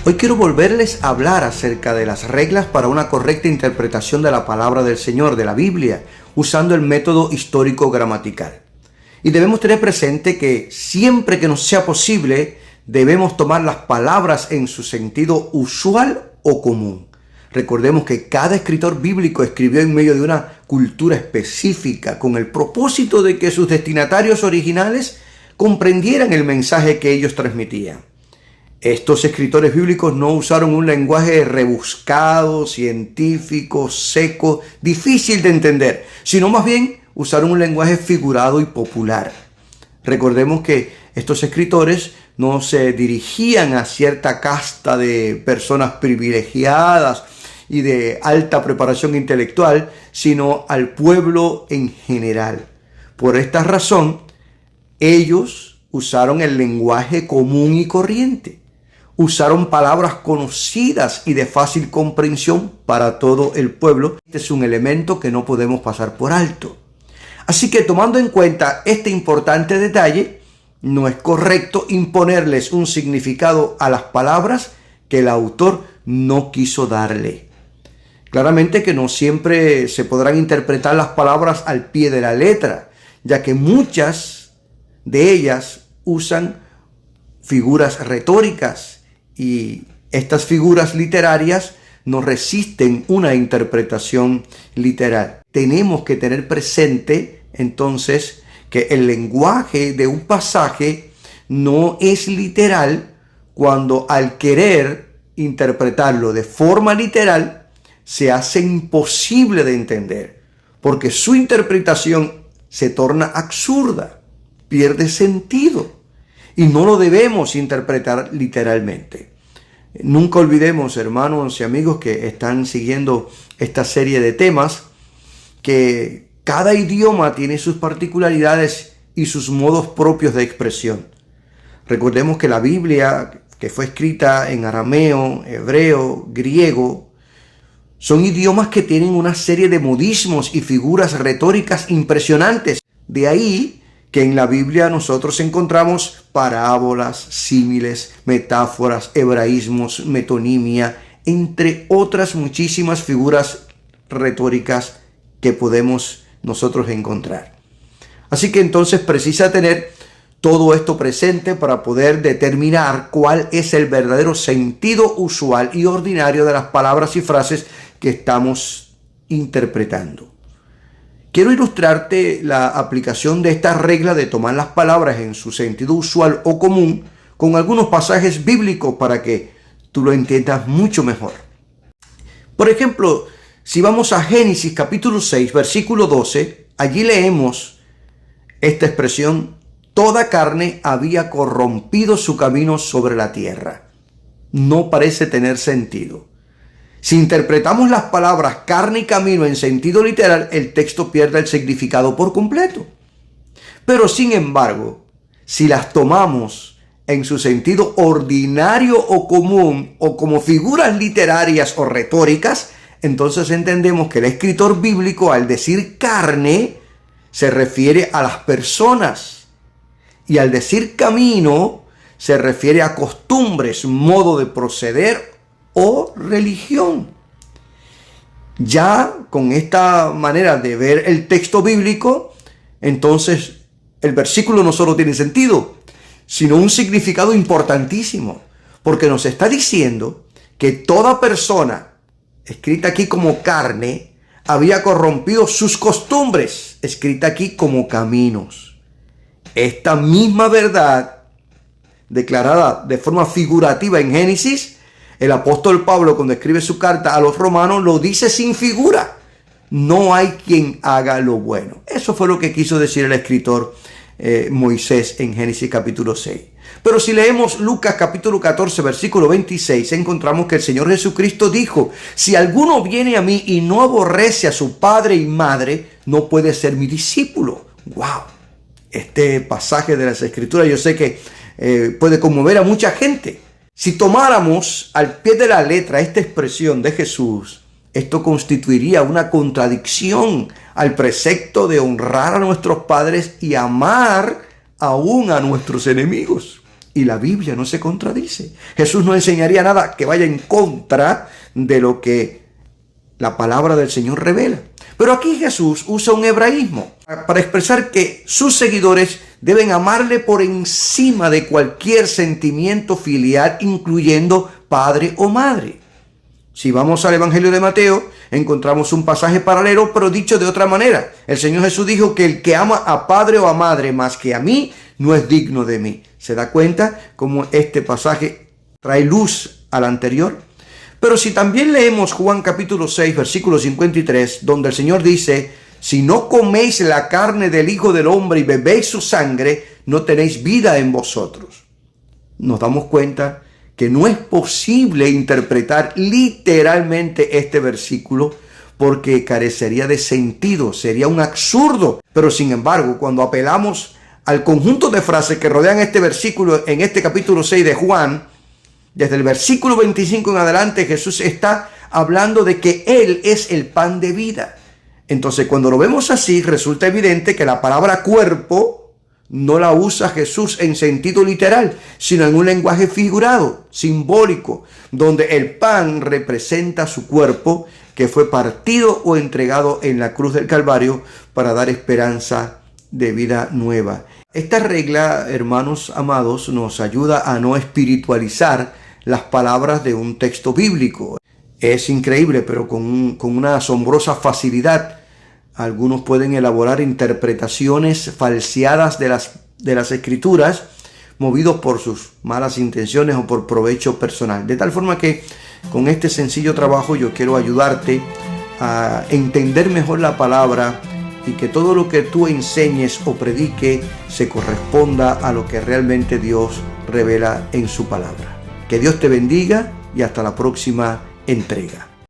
Hoy quiero volverles a hablar acerca de las reglas para una correcta interpretación de la palabra del Señor, de la Biblia, usando el método histórico-gramatical. Y debemos tener presente que siempre que nos sea posible, debemos tomar las palabras en su sentido usual o común. Recordemos que cada escritor bíblico escribió en medio de una cultura específica con el propósito de que sus destinatarios originales comprendieran el mensaje que ellos transmitían. Estos escritores bíblicos no usaron un lenguaje rebuscado, científico, seco, difícil de entender, sino más bien usaron un lenguaje figurado y popular. Recordemos que estos escritores no se dirigían a cierta casta de personas privilegiadas y de alta preparación intelectual, sino al pueblo en general. Por esta razón, ellos usaron el lenguaje común y corriente. Usaron palabras conocidas y de fácil comprensión para todo el pueblo. Este es un elemento que no podemos pasar por alto. Así que tomando en cuenta este importante detalle, no es correcto imponerles un significado a las palabras que el autor no quiso darle. Claramente que no siempre se podrán interpretar las palabras al pie de la letra, ya que muchas de ellas usan figuras retóricas y estas figuras literarias no resisten una interpretación literal. Tenemos que tener presente entonces que el lenguaje de un pasaje no es literal cuando al querer interpretarlo de forma literal se hace imposible de entender, porque su interpretación se torna absurda, pierde sentido. Y no lo debemos interpretar literalmente. Nunca olvidemos, hermanos y amigos que están siguiendo esta serie de temas, que cada idioma tiene sus particularidades y sus modos propios de expresión. Recordemos que la Biblia, que fue escrita en arameo, hebreo, griego, son idiomas que tienen una serie de modismos y figuras retóricas impresionantes. De ahí que en la Biblia nosotros encontramos parábolas, símiles, metáforas, hebraísmos, metonimia, entre otras muchísimas figuras retóricas que podemos nosotros encontrar. Así que entonces precisa tener todo esto presente para poder determinar cuál es el verdadero sentido usual y ordinario de las palabras y frases que estamos interpretando. Quiero ilustrarte la aplicación de esta regla de tomar las palabras en su sentido usual o común con algunos pasajes bíblicos para que tú lo entiendas mucho mejor. Por ejemplo, si vamos a Génesis capítulo 6, versículo 12, allí leemos esta expresión: toda carne había corrompido su camino sobre la tierra. No parece tener sentido. Si interpretamos las palabras carne y camino en sentido literal, el texto pierde el significado por completo. Pero sin embargo, si las tomamos en su sentido ordinario o común o como figuras literarias o retóricas, entonces entendemos que el escritor bíblico al decir carne se refiere a las personas y al decir camino se refiere a costumbres, modo de proceder o religión. Ya con esta manera de ver el texto bíblico, entonces el versículo no solo tiene sentido, sino un significado importantísimo, porque nos está diciendo que toda persona, escrita aquí como carne, había corrompido sus costumbres, escrita aquí como caminos. Esta misma verdad, declarada de forma figurativa en Génesis, el apóstol Pablo, cuando escribe su carta a los romanos, lo dice sin figura: no hay quien haga lo bueno. Eso fue lo que quiso decir el escritor Moisés en Génesis capítulo 6. Pero si leemos Lucas capítulo 14, versículo 26, encontramos que el Señor Jesucristo dijo: si alguno viene a mí y no aborrece a su padre y madre, no puede ser mi discípulo. ¡Wow! Este pasaje de las Escrituras yo sé que puede conmover a mucha gente. Si tomáramos al pie de la letra esta expresión de Jesús, esto constituiría una contradicción al precepto de honrar a nuestros padres y amar aún a nuestros enemigos. Y la Biblia no se contradice. Jesús no enseñaría nada que vaya en contra de lo que la palabra del Señor revela. Pero aquí Jesús usa un hebraísmo para expresar que sus seguidores deben amarle por encima de cualquier sentimiento filial, incluyendo padre o madre. Si vamos al Evangelio de Mateo, encontramos un pasaje paralelo, pero dicho de otra manera. El Señor Jesús dijo que el que ama a padre o a madre más que a mí, no es digno de mí. ¿Se da cuenta cómo este pasaje trae luz al anterior? Pero si también leemos Juan capítulo 6, versículo 53, donde el Señor dice: si no coméis la carne del Hijo del Hombre y bebéis su sangre, no tenéis vida en vosotros. Nos damos cuenta que no es posible interpretar literalmente este versículo porque carecería de sentido, sería un absurdo. Pero sin embargo, cuando apelamos al conjunto de frases que rodean este versículo en este capítulo 6 de Juan, desde el versículo 25 en adelante, Jesús está hablando de que Él es el pan de vida. Entonces, cuando lo vemos así, resulta evidente que la palabra cuerpo no la usa Jesús en sentido literal, sino en un lenguaje figurado, simbólico, donde el pan representa su cuerpo que fue partido o entregado en la cruz del Calvario para dar esperanza de vida nueva. Esta regla, hermanos amados, nos ayuda a no espiritualizar las palabras de un texto bíblico. Es increíble, pero con una asombrosa facilidad, algunos pueden elaborar interpretaciones falseadas de las escrituras, movidos por sus malas intenciones o por provecho personal. De tal forma que con este sencillo trabajo yo quiero ayudarte a entender mejor la palabra y que todo lo que tú enseñes o predique se corresponda a lo que realmente Dios revela en su palabra. Que Dios te bendiga y hasta la próxima entrega.